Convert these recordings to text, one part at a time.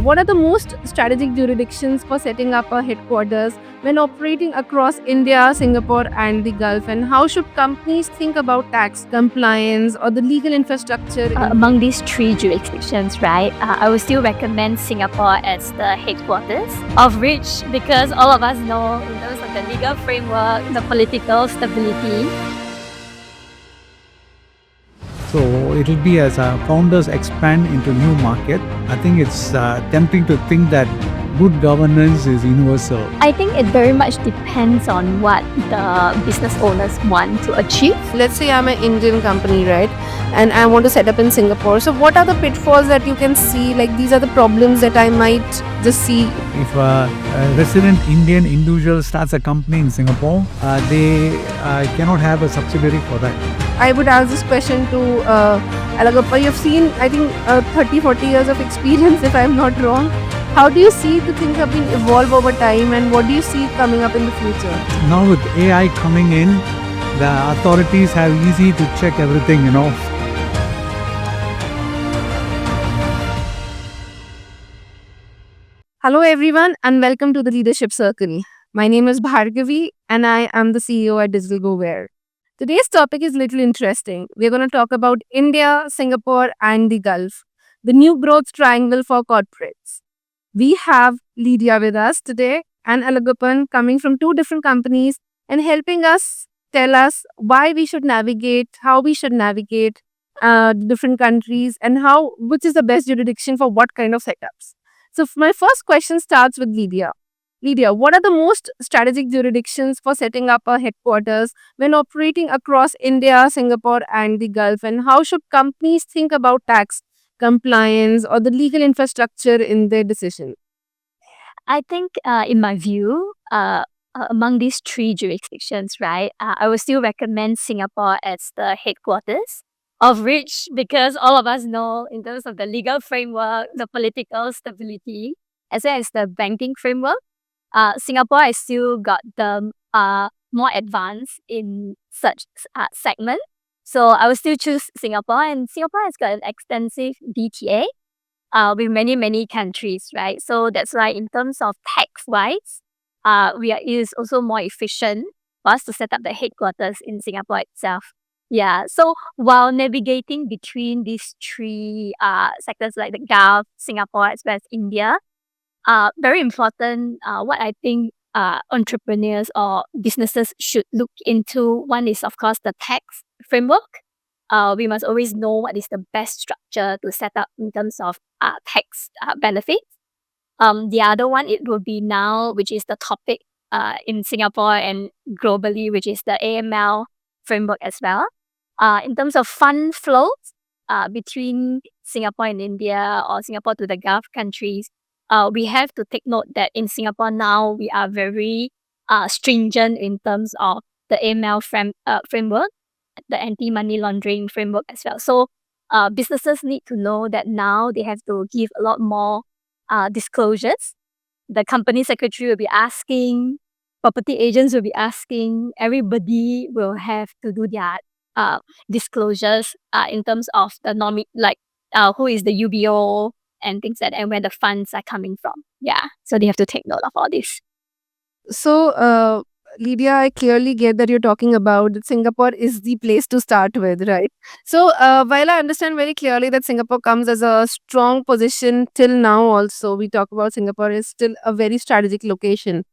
What are the most strategic jurisdictions for setting up a headquarters when operating across India, Singapore, and the Gulf? And how should companies think about tax compliance or the legal infrastructure? Among these three jurisdictions, right, I would still recommend Singapore as the headquarters, of which, because all of us know in terms of the legal framework, the political stability. So it'll be as founders expand into new market. I think it's tempting to think that good governance is universal. I think it very much depends on what the business owners want to achieve. Let's say I'm an Indian company, right? And I want to set up in Singapore. So what are the pitfalls that you can see? Like these are the problems that I might just see. If a resident Indian individual starts a company in Singapore, they cannot have a subsidiary for that. I would ask this question to Alagappan. You've seen, I think, 30-40 years of experience, if I'm not wrong. How do you see the things have been evolve over time, and what do you see coming up in the future? Now with AI coming in, the authorities have easy to check everything, Hello everyone and welcome to the Leadership Circle. My name is Bhargavi and I am the CEO at Digital GoWare. Today's topic is little interesting. We're going to talk about India, Singapore and the Gulf, the new growth triangle for corporates. We have Lydia with us today and Alagappan coming from two different companies and helping us tell us why we should navigate, how we should navigate different countries and which is the best jurisdiction for what kind of setups. So my first question starts with Lydia. Lydia, what are the most strategic jurisdictions for setting up a headquarters when operating across India, Singapore and the Gulf? And how should companies think about tax compliance or the legal infrastructure in their decision? I think, in my view, among these three jurisdictions, right, I would still recommend Singapore as the headquarters, of which, because all of us know in terms of the legal framework, the political stability, as well as the banking framework, Singapore has still got the more advanced in such segment. So I will still choose Singapore, and Singapore has got an extensive DTA with many countries, right? So that's why in terms of tax-wise, it is also more efficient for us to set up the headquarters in Singapore itself. Yeah, so while navigating between these three sectors like the Gulf, Singapore, as well as India, very important, what I think entrepreneurs or businesses should look into, one is, of course, the tax framework. We must always know what is the best structure to set up in terms of tax benefits. The other one, it will be now, which is the topic in Singapore and globally, which is the AML framework as well. In terms of fund flows between Singapore and India or Singapore to the Gulf countries, we have to take note that in Singapore now, we are very stringent in terms of the AML framework, the anti-money laundering framework as well. So businesses need to know that now they have to give a lot more disclosures. The company secretary will be asking, property agents will be asking, everybody will have to do their disclosures in terms of the who is the UBO and things like that, and where the funds are coming from. Yeah, so they have to take note of all this. So, Lydia, I clearly get that you're talking about that Singapore is the place to start with, right? So, while I understand very clearly that Singapore comes as a strong position till now, also, we talk about Singapore is still a very strategic location.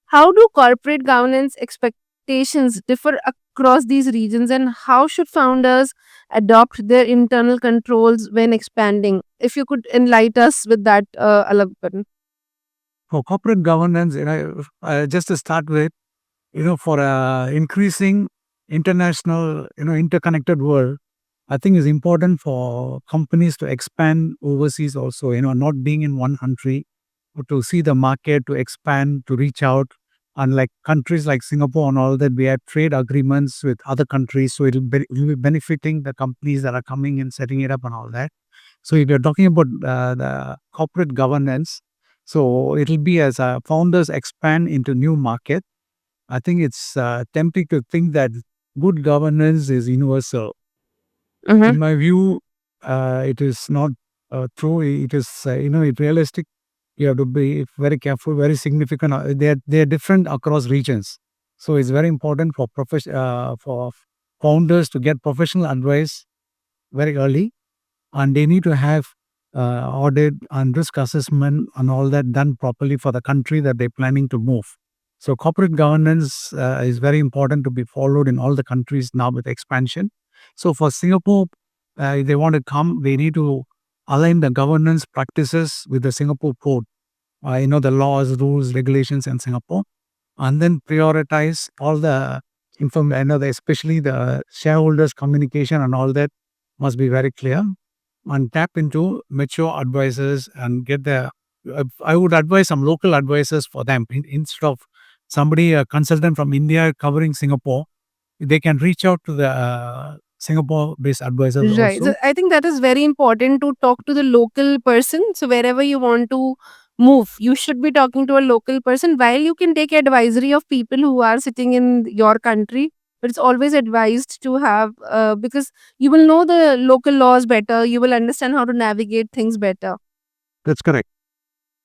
How do corporate governance expectations differ across these regions, and how should founders adopt their internal controls when expanding? If you could enlighten us with that, Alagappan. For corporate governance, just to start with, for increasing international, interconnected world, I think it's important for companies to expand overseas also, not being in one country, but to see the market, to expand, to reach out. Unlike countries like Singapore and all that, we have trade agreements with other countries, so it'll be benefiting the companies that are coming and setting it up and all that. So if you're talking about the corporate governance, so it'll be as founders expand into new market. I think it's tempting to think that good governance is universal. In my view, it is not true. It is, realistic You have to be very careful, very significant. They are different across regions. So it's very important for founders to get professional advice very early, and they need to have audit and risk assessment and all that done properly for the country that they're planning to move. So corporate governance is very important to be followed in all the countries now with expansion. So for Singapore, if they want to come, they need to align the governance practices with the Singapore code. The laws, rules, regulations in Singapore, and then prioritize all the especially the shareholders communication and all that must be very clear, and tap into mature advisors and get the I would advise some local advisors for them instead of somebody, a consultant from India covering Singapore. They can reach out to the Singapore based advisors Right. So also. I think that is very important to talk to the local person. So wherever you want to move, you should be talking to a local person. While you can take advisory of people who are sitting in your country, but it's always advised to have because you will know the local laws better. You will understand how to navigate things better. That's correct.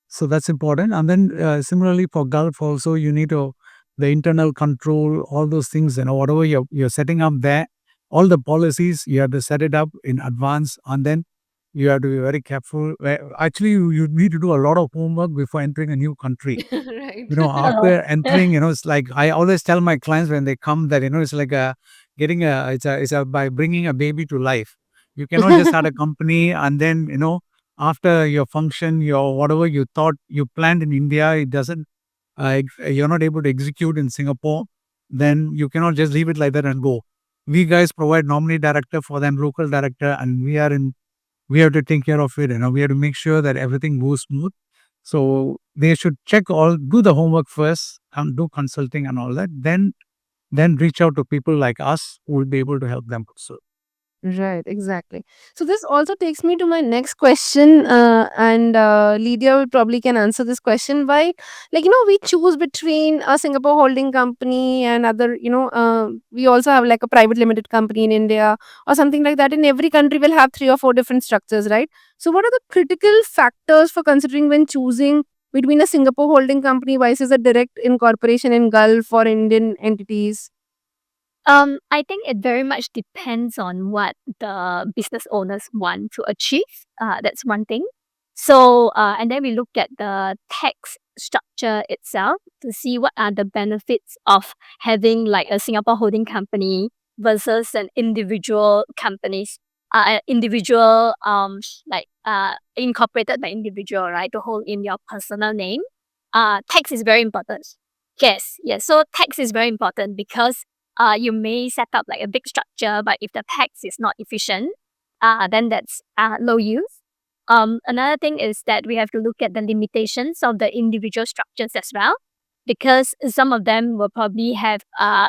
So that's important. And then similarly for Gulf also, you need to the internal control, all those things, whatever you're setting up there, all the policies, you have to set it up in advance, and then you have to be very careful. Actually, you need to do a lot of homework before entering a new country. Right. Oh. After entering, it's like I always tell my clients when they come that, it's like it's a by bringing a baby to life. You cannot just start a company and then, after your function, your whatever you thought you planned in India, it doesn't, you're not able to execute in Singapore, then you cannot just leave it like that and go. We guys provide nominee director for them, local director, and we have to take care of it. We have to make sure that everything goes smooth. So they should do the homework first and do consulting and all that. Then reach out to people like us who will be able to help them also. Right, exactly. So this also takes me to my next question, and Lydia will probably can answer this question. Why, we choose between a Singapore holding company and other, we also have like a private limited company in India or something like that. In every country, will have three or four different structures, right? So, what are the critical factors for considering when choosing between a Singapore holding company versus a direct incorporation in Gulf or Indian entities? I think it very much depends on what the business owners want to achieve. That's one thing. So, and then we look at the tax structure itself to see what are the benefits of having like a Singapore holding company versus an individual companies, individual incorporated by individual, right? To hold in your personal name. Tax is very important. Yes, yes. So tax is very important because you may set up like a big structure, but if the tax is not efficient, then that's low use. Another thing is that we have to look at the limitations of the individual structures as well, because some of them will probably have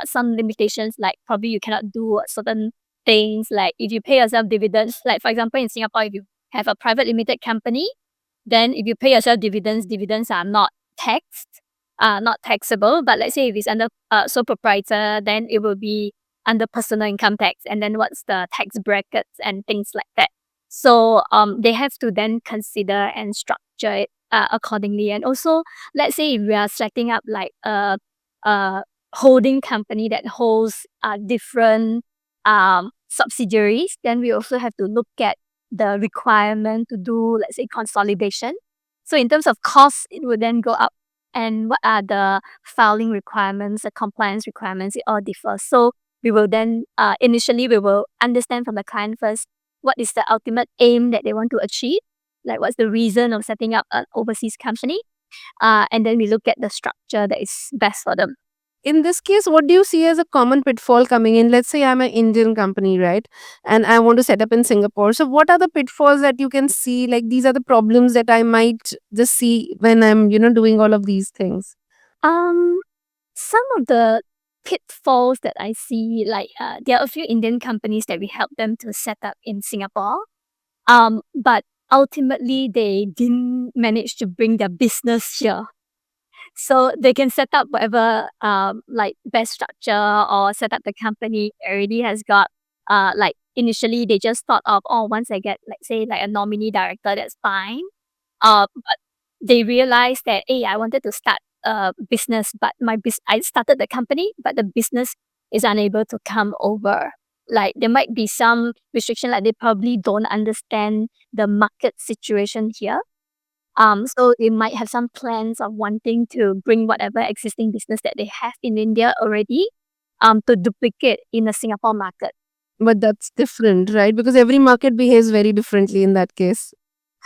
some limitations, like probably you cannot do certain things, like if you pay yourself dividends, like for example in Singapore, if you have a private limited company, then if you pay yourself dividends, dividends are not taxed, not taxable. But let's say if it's under sole proprietor, then it will be under personal income tax. And then what's the tax brackets and things like that. So they have to then consider and structure it accordingly. And also, let's say if we are setting up like a holding company that holds different subsidiaries, then we also have to look at the requirement to do, let's say, consolidation. So in terms of costs, it would then go up. And what are the filing requirements, the compliance requirements, it all differs. So we will then, initially, we will understand from the client first, what is the ultimate aim that they want to achieve? Like what's the reason of setting up an overseas company? And then we look at the structure that is best for them. In this case, what do you see as a common pitfall coming in? Let's say I'm an Indian company, right? And I want to set up in Singapore. So, what are the pitfalls that you can see? Like, these are the problems that I might just see when I'm, doing all of these things. Um, some of the pitfalls that I see, like there are a few Indian companies that we help them to set up in Singapore. But ultimately they didn't manage to bring their business here. So they can set up whatever like best structure or set up the company already has got like initially they just thought of, oh, once I get, let's say, like a nominee director, that's fine. But they realized that, hey, I wanted to start a business, but I started the company, but the business is unable to come over. Like there might be some restriction, like they probably don't understand the market situation here. So they might have some plans of wanting to bring whatever existing business that they have in India already, to duplicate in the Singapore market. But that's different, right? Because every market behaves very differently in that case.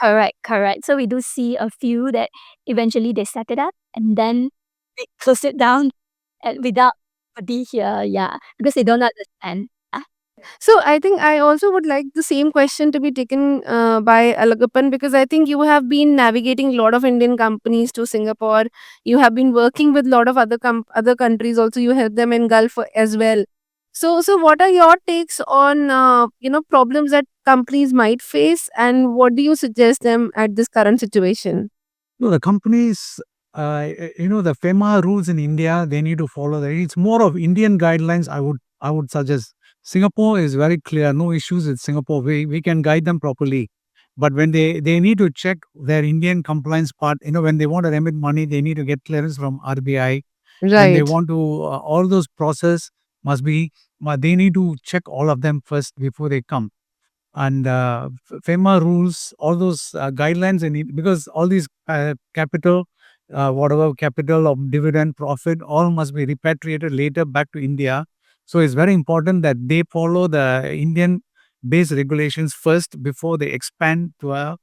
Correct. So we do see a few that eventually they set it up and then they close it down and without body here, yeah, because they don't understand. So I think I also would like the same question to be taken by Alagappan, because I think you have been navigating a lot of Indian companies to Singapore. You have been working with a lot of other countries also. You help them in Gulf as well. So what are your takes on problems that companies might face, and what do you suggest them at this current situation? No, the companies, the FEMA rules in India, they need to follow that. It's more of Indian guidelines. I would suggest. Singapore is very clear. No issues with Singapore. We can guide them properly. But when they need to check their Indian compliance part, when they want to remit money, they need to get clearance from RBI. When they Right. want to, all those process must be, they need to check all of them first before they come. And FEMA rules, all those guidelines, because all these capital, whatever capital of dividend profit, all must be repatriated later back to India. So it's very important that they follow the Indian based regulations first before they expand to a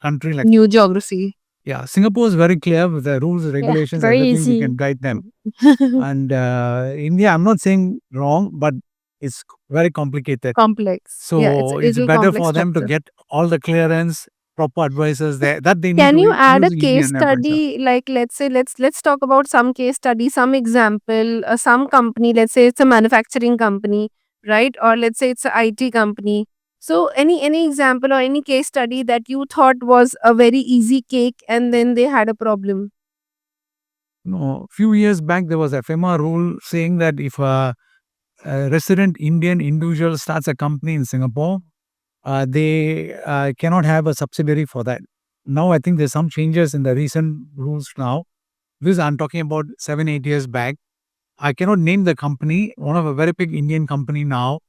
country like, New geography. yeah, Singapore is very clear with the rules, Yeah, regulations, very everything. We easy. can guide them. And India, I'm not saying wrong, but it's very complicated. Complex. Yeah, it's So a it's little better complex for them to structure. get all the clearance, proper advisors there, that they need Can to you add a use case Indian advisor. study? Like, let's say, let's talk about some case study, some example, some company. Let's say it's a manufacturing company, right? Or let's say it's a IT company. So, any example or any case study that you thought was a very easy cake, and then they had a problem. No, few years back there was a FEMA rule saying that if a resident Indian individual starts a company in Singapore, they cannot have a subsidiary for that. Now I think there's some changes in the recent rules now. This I'm talking about 7 8 years back. I cannot name the company. One of a very big Indian company now.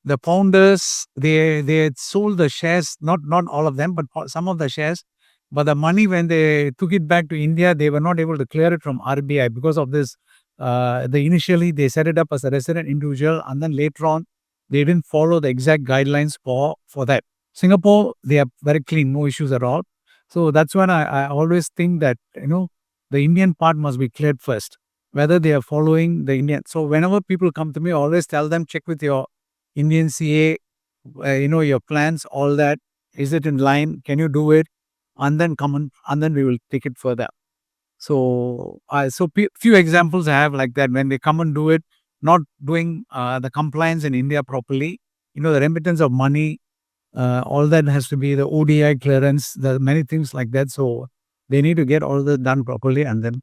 The founders, they had sold the shares, not all of them, but some of the shares. But the money, when they took it back to India, they were not able to clear it from RBI because of this. The initially they set it up as a resident individual, and then later on they didn't follow the exact guidelines for that. Singapore, they are very clean, no issues at all. So that's when I always think that the Indian part must be cleared first, whether they are following the Indian. So whenever people come to me, I always tell them, check with your Indian CA, your plans, all that. Is it in line? Can you do it? And then come on, and then we will take it further. So, few examples I have like that when they come and do it, not doing the compliance in India properly. The remittance of money, all that has to be the ODI clearance. There are many things like that. So they need to get all that done properly, and then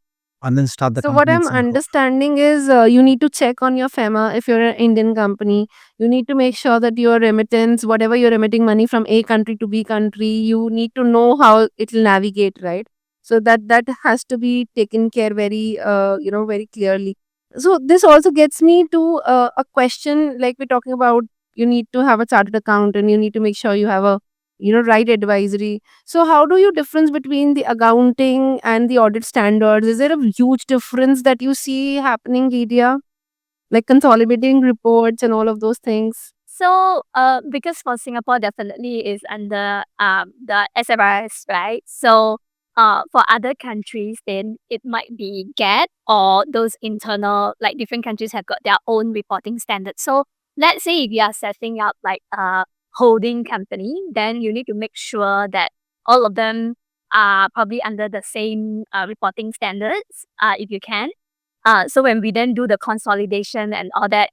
start the So what company in I'm Singapore. understanding is you need to check on your FEMA if you're an Indian company. You need to make sure that your remittance, whatever you're remitting money from A country to B country, you need to know how it will navigate, right? So that has to be taken care very very clearly. So this also gets me to a question, like we're talking about. You need to have a chartered accountant. You need to make sure you have a right advisory. So how do you difference between the accounting and the audit standards? Is there a huge difference that you see happening, Lydia? Like consolidating reports and all of those things? So, because for Singapore definitely is under the SFRS, right? So, for other countries, then it might be GAT or those internal, like different countries have got their own reporting standards. So, let's say if you are setting up like a holding company, then you need to make sure that all of them are probably under the same reporting standards, if you can. So when we then do the consolidation and all that,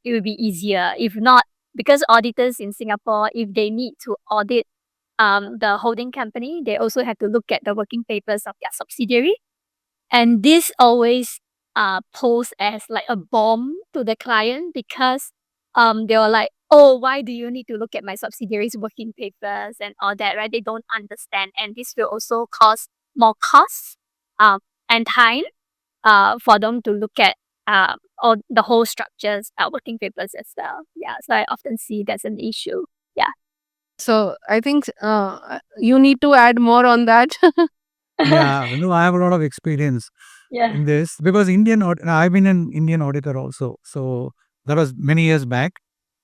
it will be easier. If not, because auditors in Singapore, if they need to audit the holding company, they also have to look at the working papers of their subsidiary. And this always pose as like a bomb to the client because they were like, oh, why do you need to look at my subsidiary's working papers and all that, right? They don't understand. And this will also cause more cost and time for them to look at all the whole structures, working papers as well. Yeah, so I often see that's an issue. Yeah. So I think you need to add more on that. Yeah, no, I have a lot of experience Yeah. in this because I've been an Indian auditor also. So that was many years back.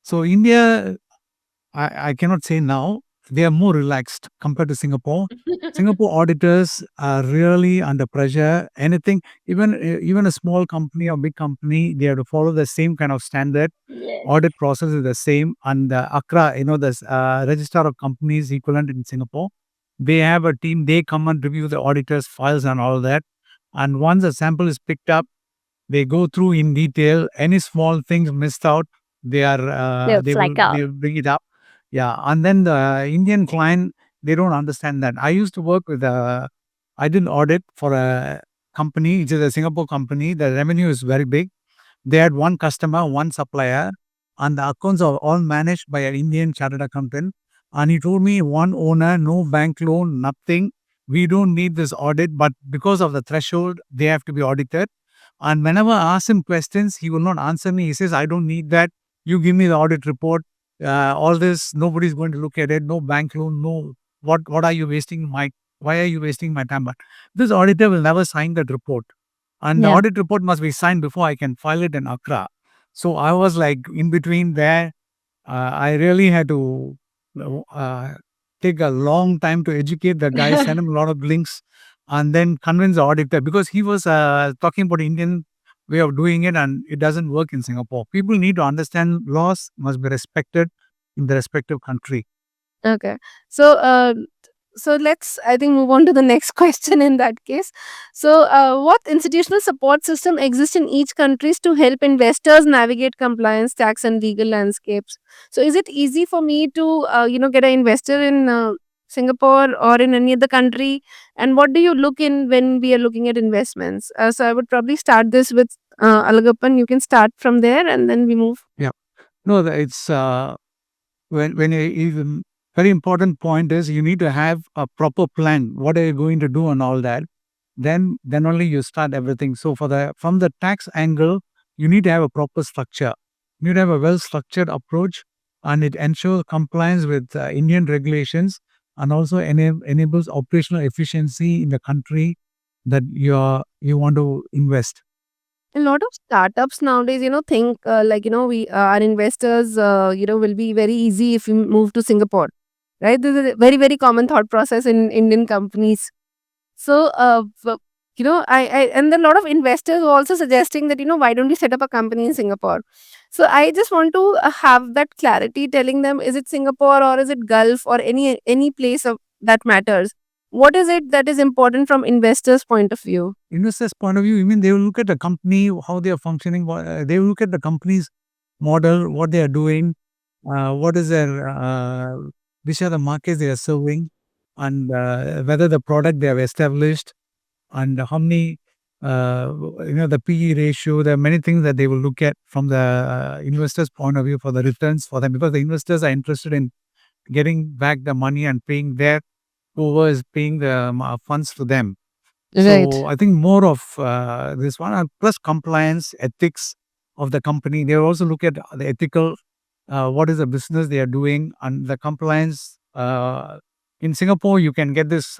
So India, I cannot say now, they are more relaxed compared to Singapore. Singapore auditors are really under pressure. Anything, even a small company or big company, they have to follow the same kind of standard. Yes. Audit process is the same, and the ACRA, the Register of Companies equivalent in Singapore, they have a team. They come and review the auditors' files and all that. And once a sample is picked up, they go through in detail. Any small things missed out, They'll they will flag out. bring it up. Yeah, and then the Indian client, they don't understand that. I used to work with I did an audit for a company, which is a Singapore company. The revenue is very big. They had one customer, one supplier, and the accounts are all managed by an Indian chartered accountant. And he told me one owner, no bank loan, nothing. We don't need this audit, but because of the threshold, they have to be audited. And whenever I ask him questions, he will not answer me. He says, I don't need that. You give me the audit report. All this, nobody's going to look at it. No bank loan, no. What are you wasting my, why are you wasting my time? But this auditor will never sign that report. And the Yeah. audit report must be signed before I can file it in Accra. So I was like in between there. I really had to uh, take a long time to educate the guy, send him a lot of links, and then convince the auditor because he was talking about Indian way of doing it, and it doesn't work in Singapore. People need to understand laws must be respected in the respective country. Okay. So, so let's, I think, move on to the next question in that case. So, what institutional support system exists in each countries to help investors navigate compliance, tax, and legal landscapes? So, is it easy for me to, get an investor in Singapore or in any other country? And what do you look in when we are looking at investments? So, I would probably start this with Alagappan. You can start from there, and then we move. Yeah. No, it's when even very important point is you need to have a proper plan. What are you going to do and all that? Then only you start everything. So for the from the tax angle, you need to have a proper structure. You need to have a well structured approach, and it ensures compliance with Indian regulations and also enables operational efficiency in the country that you want to invest. A lot of startups nowadays, think we our investors, will be very easy if we move to Singapore, right? This is a very very common thought process in Indian companies. So, I and then a lot of investors are also suggesting that why don't we set up a company in Singapore? So I just want to have that clarity, telling them is it Singapore or is it Gulf or any place that matters. What is it that is important from investors' point of view? Investors' point of view, I mean, they will look at the company, how they are functioning. They will look at the company's model, what they are doing, what is their, which are the markets they are serving, and whether the product they have established, and how many, the PE ratio. There are many things that they will look at from the investors' point of view for the returns for them because the investors are interested in getting back the money and paying their whoever is paying the funds to them. Right. So I think more of this one, and plus compliance, ethics of the company. They also look at the ethical, what is the business they are doing, and the compliance. In Singapore, you can get this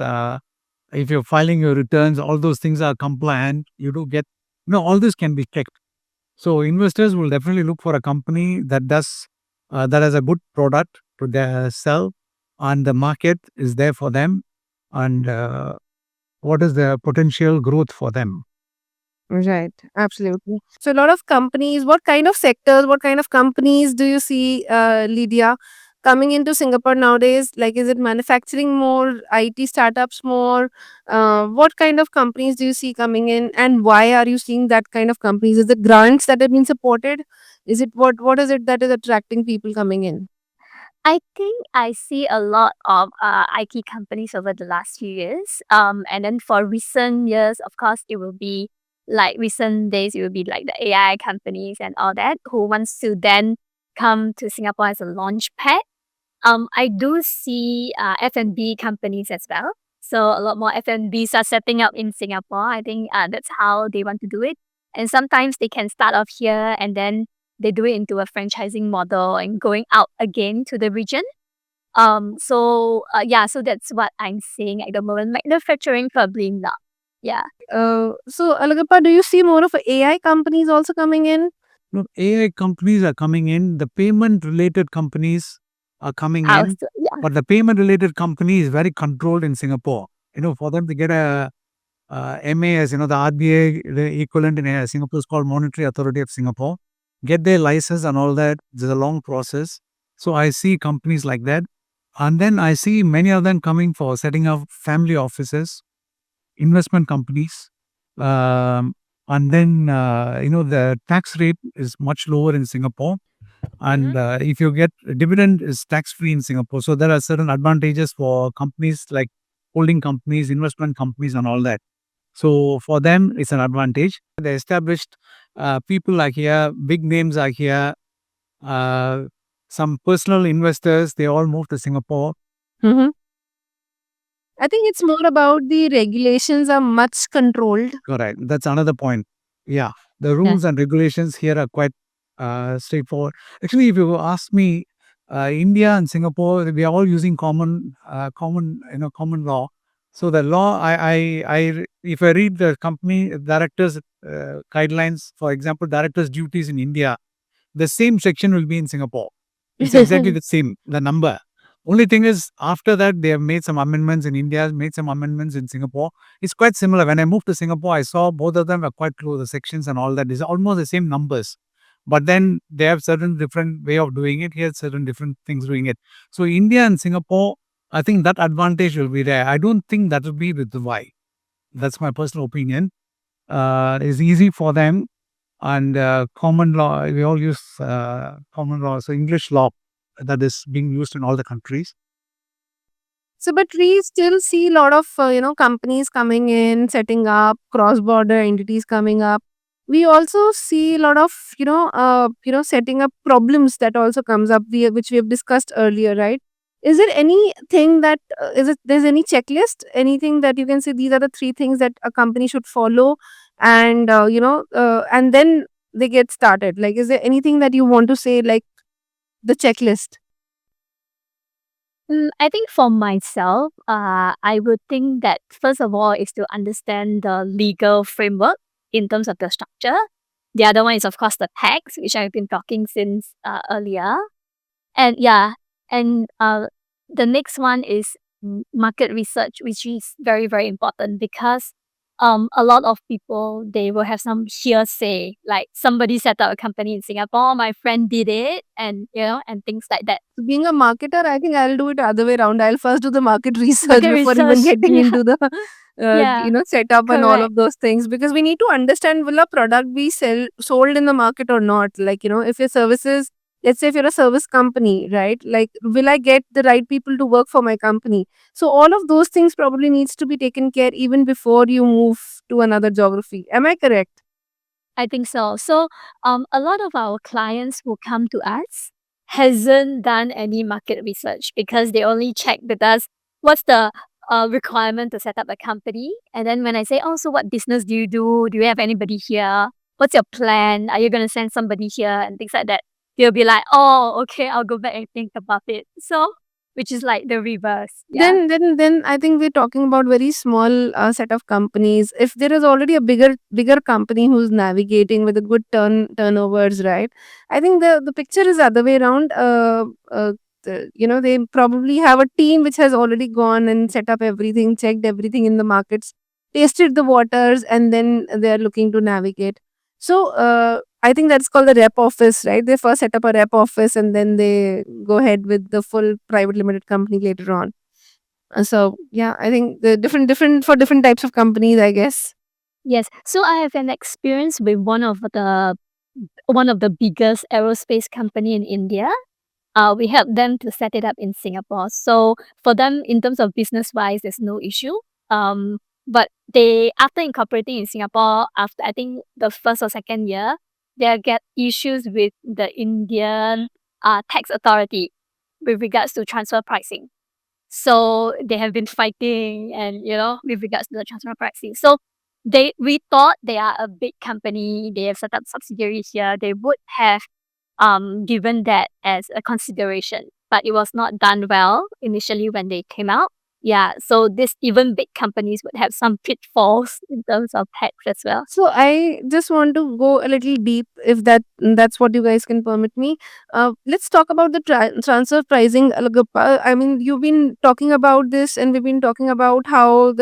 if you're filing your returns. All those things are compliant. You do get, all this can be checked. So investors will definitely look for a company that does that has a good product to sell, and the market is there for them, and what is the potential growth for them. Right, absolutely. So, a lot of companies, what kind of sectors, what kind of companies do you see, Lydia, coming into Singapore nowadays? Like, is it manufacturing more, IT startups more? What kind of companies do you see coming in, and why are you seeing that kind of companies? Is it grants that have been supported? Is it what is it that is attracting people coming in? I think I see a lot of IT companies over the last few years. And then for recent years, of course, it will be like recent days, it will be like the AI companies and all that who wants to then come to Singapore as a launch pad. I do see F&B companies as well. So a lot more F&Bs are setting up in Singapore. I think that's how they want to do it. And sometimes they can start off here and then they do it into a franchising model and going out again to the region. So that's what I'm seeing at the moment. Manufacturing probably not. Yeah. So Alagappa, do you see more of AI companies also coming in? No, AI companies are coming in. The payment related companies are coming in, Also, yeah. but the payment related company is very controlled in Singapore. For them to get a MA, as the RBA, the equivalent in Singapore is called Monetary Authority of Singapore, get their license and all that. There's a long process. So I see companies like that, and then I see many of them coming for setting up family offices, investment companies, and then the tax rate is much lower in Singapore, and if you get dividend is tax free in Singapore. So there are certain advantages for companies like holding companies, investment companies, and all that. So for them, it's an advantage. The established people are here, big names are here. Uh, some personal investors, they all moved to Singapore. Mm-hmm. I think it's more about the regulations are much controlled. Correct. That's another point. Yeah, the Yeah. rules and regulations here are quite straightforward. Actually, if you ask me, India and Singapore, we are all using common law. So the law, if I read the company directors guidelines, for example, directors' duties in India, the same section will be in Singapore. It's exactly the same, the number. Only thing is, after that, they have made some amendments in India, made some amendments in Singapore. It's quite similar. When I moved to Singapore, I saw both of them were quite close, the sections and all that. It's almost the same numbers. But then they have certain different way of doing it. Here, certain different things doing it. So India and Singapore, I think that advantage will be there. I don't think that will be with Dubai. That's my personal opinion. It's easy for them, and common law, we all use common law, so English law that is being used in all the countries. So, but we still see a lot of companies coming in, setting up cross-border entities coming up. We also see a lot of setting up problems that also comes up, which we have discussed earlier, right? Is there anything that there's any checklist, anything that you can say these are the three things that a company should follow, and and then they get started? Like, is there anything that you want to say, like the checklist? I think for myself, I would think that first of all is to understand the legal framework in terms of the structure. The other one is of course the tax, which I've been talking since earlier. And yeah, and the next one is market research, which is very, very important because a lot of people, they will have some hearsay, like somebody set up a company in Singapore, my friend did it, and and things like that. Being a marketer, I think I'll do it the other way around. I'll first do the market research Market before even research, getting yeah, into the yeah, setup and all correct. of those things, because we need to understand, will a product be sold in the market or not? Like, if your services, let's say if you're a service company, right? Like, will I get the right people to work for my company? So all of those things probably needs to be taken care even before you move to another geography. Am I correct? I think so. So, a lot of our clients who come to us hasn't done any market research because they only check with us what's the requirement to set up a company. And then when I say, oh, so what business do you do? Do you have anybody here? What's your plan? Are you going to send somebody here? And things like that. They'll be like, oh, okay, I'll go back and think about it. So, which is like the reverse. Yeah. Then I think we're talking about very small set of companies. If there is already a bigger company who's navigating with a good turnovers, right? I think the picture is other way around. They probably have a team which has already gone and set up everything, checked everything in the markets, tasted the waters, and then they are looking to navigate. So I think that's called the rep office, right? They first set up a rep office and then they go ahead with the full private limited company later on. So yeah, I think the different for different types of companies, I guess. Yes. So I have an experience with one of the biggest aerospace company in India. We helped them to set it up in Singapore. So for them, in terms of business wise, there's no issue. But they, after incorporating in Singapore, after I think the first or second year, they get issues with the Indian tax authority with regards to transfer pricing. So they have been fighting, and with regards to the transfer pricing. So we thought they are a big company. They have set up subsidiaries here. They would have given that as a consideration, but it was not done well initially when they came out. Yeah, so this even big companies would have some pitfalls in terms of tax as well. So I just want to go a little deep, if that's what you guys can permit me. Let's talk about the transfer pricing, Alagappa. I mean, you've been talking about this, and we've been talking about how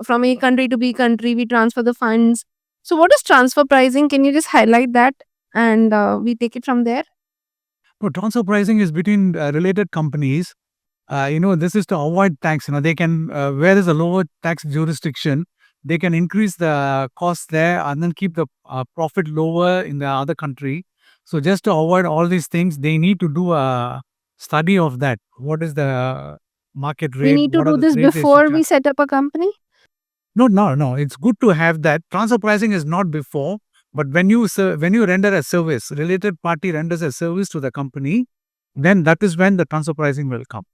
from A country to B country we transfer the funds. So what is transfer pricing? Can you just highlight that, and we take it from there? So transfer pricing is between related companies. This is to avoid tax. They can, where there's a lower tax jurisdiction, they can increase the cost there and then keep the profit lower in the other country. So just to avoid all these things, they need to do a study of that. What is the market We rate? need to What are do the this rates they should before charge? we set up a company. No, no, no. It's good to have that. Transfer pricing is not before, but when you render a service, related party renders a service to the company, then that is when the transfer pricing will come.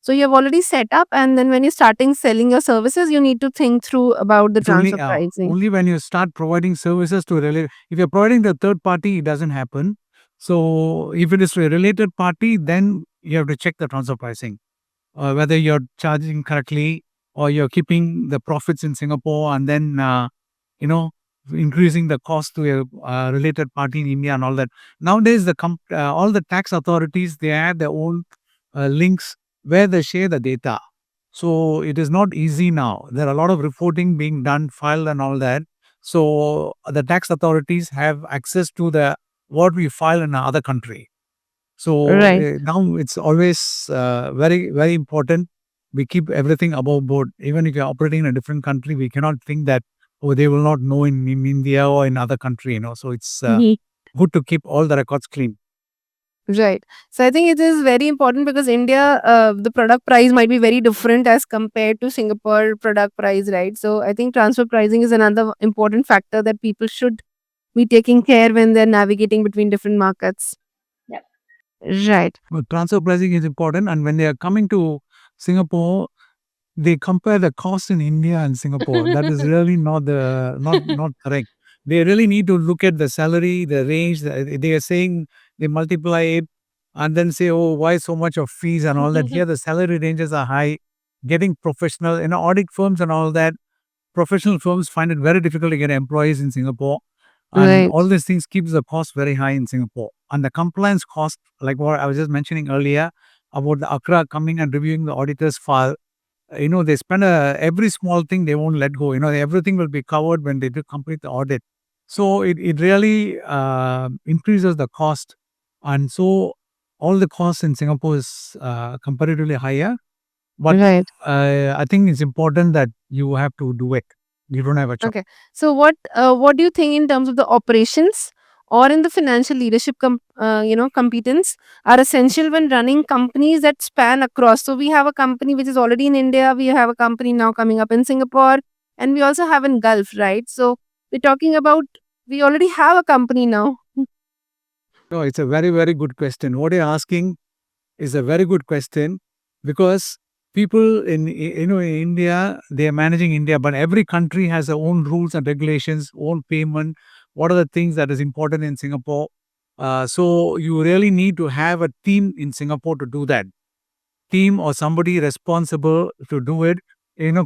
So you have already set up, and then when you're starting selling your services, you need to think through about the It's transfer pricing. only when you start providing services to relate. If you're providing the third party, it doesn't happen. So if it is to a related party, then you have to check the transfer pricing, whether you're charging correctly or you're keeping the profits in Singapore and then you know increasing the cost to a related party in India and all that. Nowadays, all the tax authorities, they have their own links where they share the data. So it is not easy now. There are a lot of reporting being done, filed, and all that. So the tax authorities have access to the what we file in another country. So Right. now it's always very, very important. We keep everything above board. Even if you're operating in a different country, we cannot think that, oh, they will not know in India or in other country. So it's good to keep all the records clean. Right. So I think it is very important because India, the product price might be very different as compared to Singapore product price, right? So I think transfer pricing is another important factor that people should be taking care when they're navigating between different markets. Yep. Right. But transfer pricing is important. And when they are coming to Singapore, they compare the cost in India and Singapore. That is really not correct. They really need to look at the salary, the range. They are saying they multiply it and then say, oh, why so much of fees and all that. Here, the salary ranges are high. Getting professional, audit firms and all that. Professional firms find it very difficult to get employees in Singapore. And Right. all these things keeps the cost very high in Singapore. And the compliance cost, like what I was just mentioning earlier, about the ACRA coming and reviewing the auditor's file, they spend every small thing they won't let go. Everything will be covered when they do complete the audit. So it really increases the cost. And so all the costs in Singapore is comparatively higher. But Right. I think it's important that you have to do it. You don't have a choice. Okay. So what do you think in terms of the operations or in the financial leadership competence are essential when running companies that span across? So we have a company which is already in India, we have a company now coming up in Singapore, and we also have in Gulf, right? So we're talking about we already have a company now. No, it's a very, very good question. What you're asking is a very good question because people in India, they are managing India, but every country has their own rules and regulations, own payment. What are the things that is important in Singapore? So you really need to have a team in Singapore to do that. Team or somebody responsible to do it.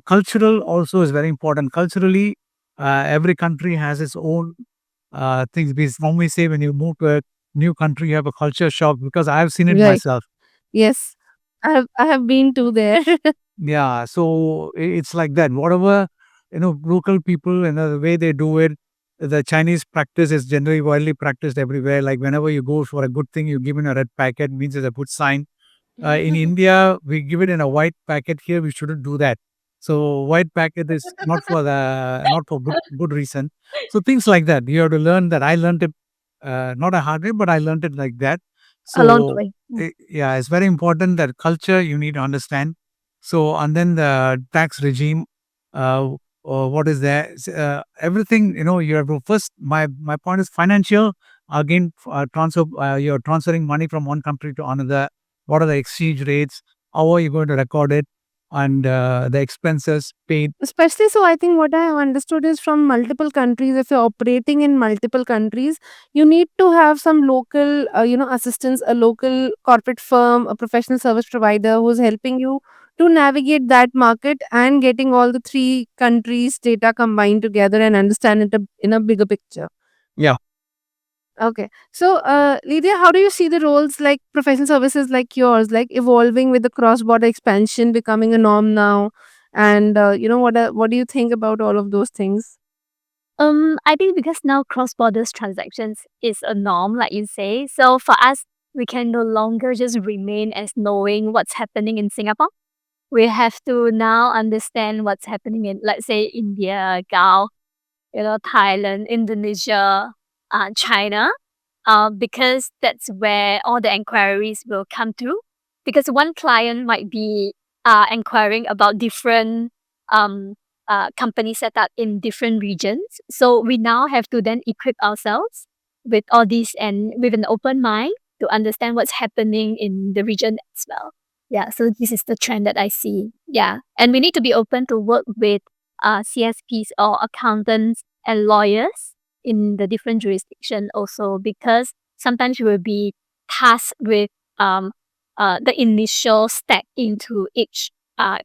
Cultural also is very important. Culturally, every country has its own things. We normally say when you move to a new country, you have a culture shock because I have seen it Right. myself. Yes. I have been to there. Yeah, so it's like that. Whatever local people and the way they do it, the Chinese practice is generally widely practiced everywhere. Like whenever you go for a good thing, you give in a red packet, means it's a good sign. In India, we give it in a white packet. Here, we shouldn't do that. So white packet is not for good reason. So things like that. You have to learn that. I learned it not a hard way, but I learned it like that. Along the So way. yeah, it's very important that culture you need to understand. So and then the tax regime, what is there? Everything you have to first. My point is financial. Again, transfer. You're transferring money from one country to another. What are the exchange rates? how are you going to record it, and the expenses paid. Especially, so I think what I have understood is from multiple countries, if you're operating in multiple countries, you need to have some local, assistance, a local corporate firm, a professional service provider who's helping you to navigate that market and getting all the three countries' data combined together and understand it in a bigger picture. Yeah. Okay. So, Lydia, how do you see the roles like professional services like yours, like evolving with the cross-border expansion becoming a norm now? And what do you think about all of those things? I think because now cross-border transactions is a norm, like you say. So for us, we can no longer just remain as knowing what's happening in Singapore. We have to now understand what's happening in, let's say, India, Gulf, Thailand, Indonesia, China, because that's where all the inquiries will come through. Because one client might be inquiring about different um, company set up in different regions. So we now have to then equip ourselves with all these and with an open mind to understand what's happening in the region as well. Yeah, so this is the trend that I see. Yeah, and we need to be open to work with CSPs or accountants and lawyers in the different jurisdiction also, because sometimes you will be tasked with the initial step into each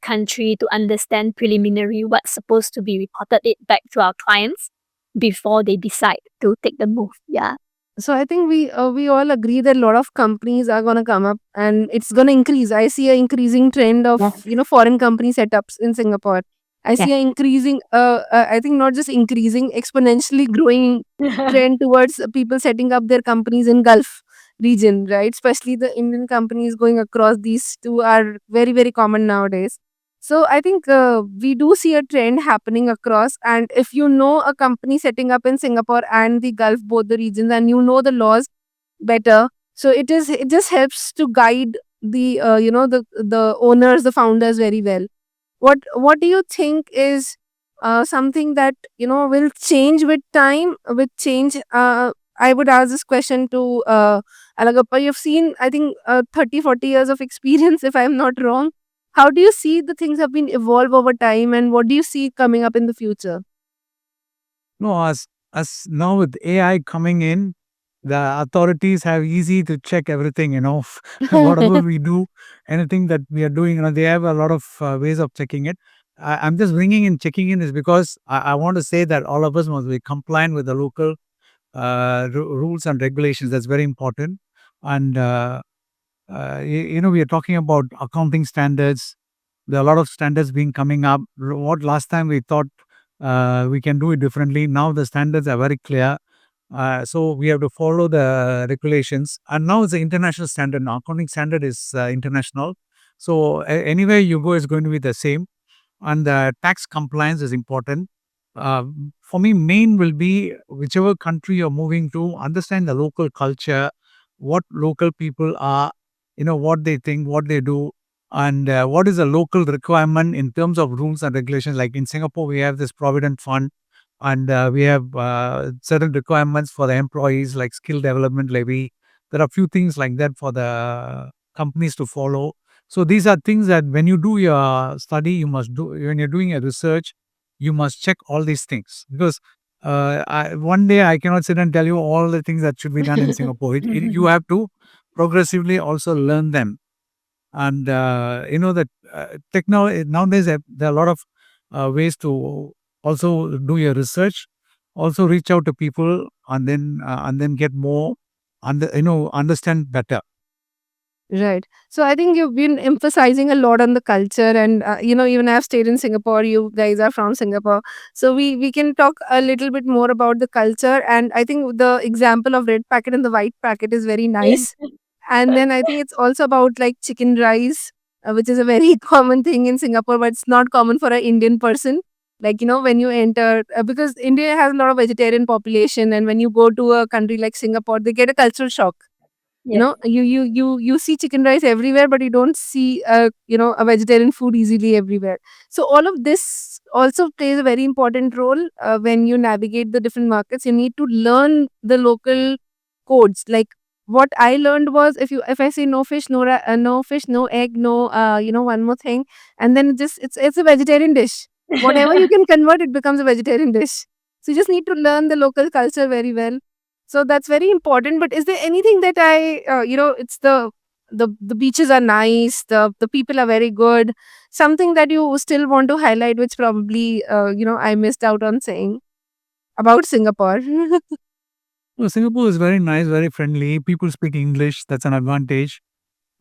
country to understand preliminary what's supposed to be reported it back to our clients before they decide to take the move. Yeah. So I think we all agree that a lot of companies are gonna come up and it's gonna increase. I see an increasing trend of Yes. foreign company setups in Singapore. I Yes. see an increasing, I think not just increasing, exponentially growing trend towards people setting up their companies in Gulf region, right? Especially the Indian companies going across, these two are very, very common nowadays. So I think we do see a trend happening across. And if you know a company setting up in Singapore and the Gulf, both the regions, and you know the laws better, so it just helps to guide the the owners, the founders very well. What do you think is something that will change with time, with change? I would ask this question to Alagappa. You've seen, I think, 30-40 years of experience, if I'm not wrong. How do you see the things have been evolved over time, and what do you see coming up in the future? No, as now with AI coming in, the authorities have easy to check everything. Whatever we do, anything that we are doing, they have a lot of ways of checking it. I'm just bringing in checking in is because I want to say that all of us must be compliant with the local rules and regulations. That's very important. And we are talking about accounting standards. There are a lot of standards being coming up. What last time we thought we can do it differently. Now the standards are very clear. So we have to follow the regulations. And now it's an international standard. Now accounting standard is international. So anywhere you go, it's going to be the same. And the tax compliance is important. For me, main will be whichever country you're moving to, understand the local culture, what local people are, what they think, what they do, and what is the local requirement in terms of rules and regulations. Like in Singapore, we have this provident fund, and we have certain requirements for the employees, like skill development levy. There are a few things like that for the companies to follow. So these are things that when you do your study, you must do. When you're doing a research, you must check all these things, because one day I cannot sit and tell you all the things that should be done in Singapore. You have to progressively also learn them. And that technology nowadays, there are a lot of ways to also do your research, also reach out to people, and then get more, understand better. Right. So I think you've been emphasizing a lot on the culture, and even I've stayed in Singapore. You guys are from Singapore, so we can talk a little bit more about the culture. And I think the example of red packet and the white packet is very nice. And then I think it's also about like chicken rice, which is a very common thing in Singapore, but it's not common for an Indian person. Like when you enter, because India has a lot of vegetarian population, and when you go to a country like Singapore, they get a cultural shock. Yes. You see chicken rice everywhere, but you don't see a vegetarian food easily everywhere. So all of this also plays a very important role when you navigate the different markets. You need to learn the local codes, like what I learned was, if I say no fish, no fish, no egg, no one more thing, and then it's a vegetarian dish. Whatever you can convert, it becomes a vegetarian dish. So you just need to learn the local culture very well. So that's very important. But is there anything that it's the beaches are nice, the people are very good, something that you still want to highlight, which probably I missed out on saying about Singapore? Well, Singapore is very nice, very friendly. People speak English. That's an advantage.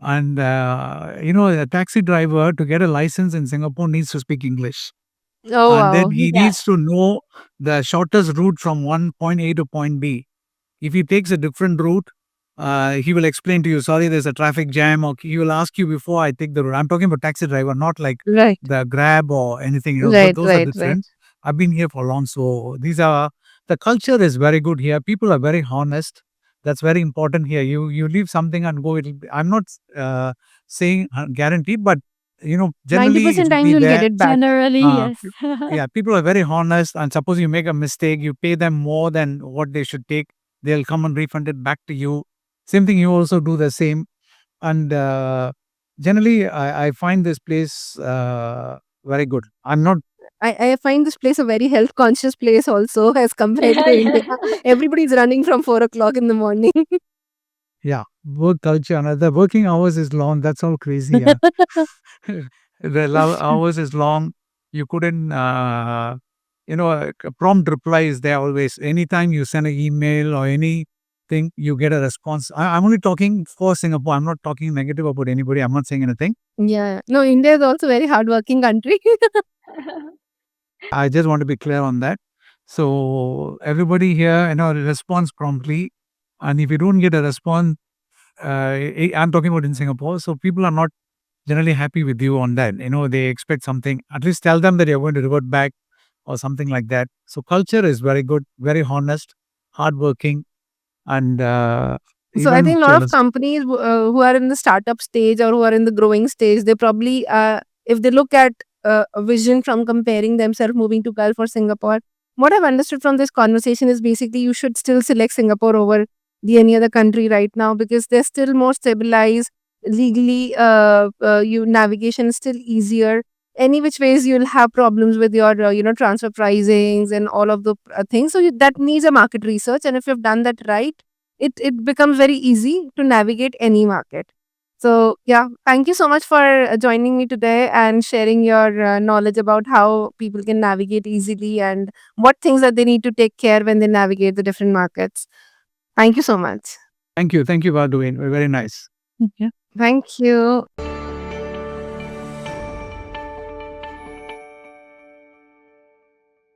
And a taxi driver to get a license in Singapore needs to speak English, Oh and then wow. he Yeah. needs to know the shortest route from one point A to point B. If he takes a different route, he will explain to you, sorry, there's a traffic jam, or he will ask you before I take the route. I'm talking about taxi driver, not like Right. the Grab or anything. Right, Those are right, right. different. I've been here for long, so the culture is very good here. People are very honest. That's very important here. You leave something and go. I'm not saying guaranteed, but generally it 90% will times be you'll get there. it back. Generally, Uh, yes. yeah, people are very honest, and suppose you make a mistake, you pay them more than what they should take. They'll come and refund it back to you. Same thing, you also do the same. And generally, I find this place very good. I'm not. I find this place a very health conscious place also as compared to India. Everybody's running from 4 o'clock in the morning. Yeah, work culture. The working hours is long. That's all crazy. Yeah, the hours is long. You couldn't. A prompt reply is there always. Anytime you send an email or anything, you get a response. I'm only talking for Singapore. I'm not talking negative about anybody. I'm not saying anything. Yeah. No, India is also a very hardworking country. I just want to be clear on that. So everybody here, responds promptly. And if you don't get a response, I'm talking about in Singapore. So people are not generally happy with you on that. They expect something. At least tell them that you're going to revert back or something like that. So culture is very good, very honest, hardworking, and So I even think a lot of jealous. companies who are in the startup stage or who are in the growing stage, they probably, if they look at a vision from comparing themselves moving to Gulf or Singapore, what I've understood from this conversation is basically you should still select Singapore over the any other country right now because they're still more stabilized. Legally, you navigation is still easier. Any which ways you'll have problems with your transfer pricings and all of the things. So that needs a market research, and if you've done that right, it becomes very easy to navigate any market. So yeah, thank you so much for joining me today and sharing your knowledge about how people can navigate easily and what things that they need to take care when they navigate the different markets. Thank you so much. Thank you. Thank you, Bhargavi. Very nice. Yeah. Thank you.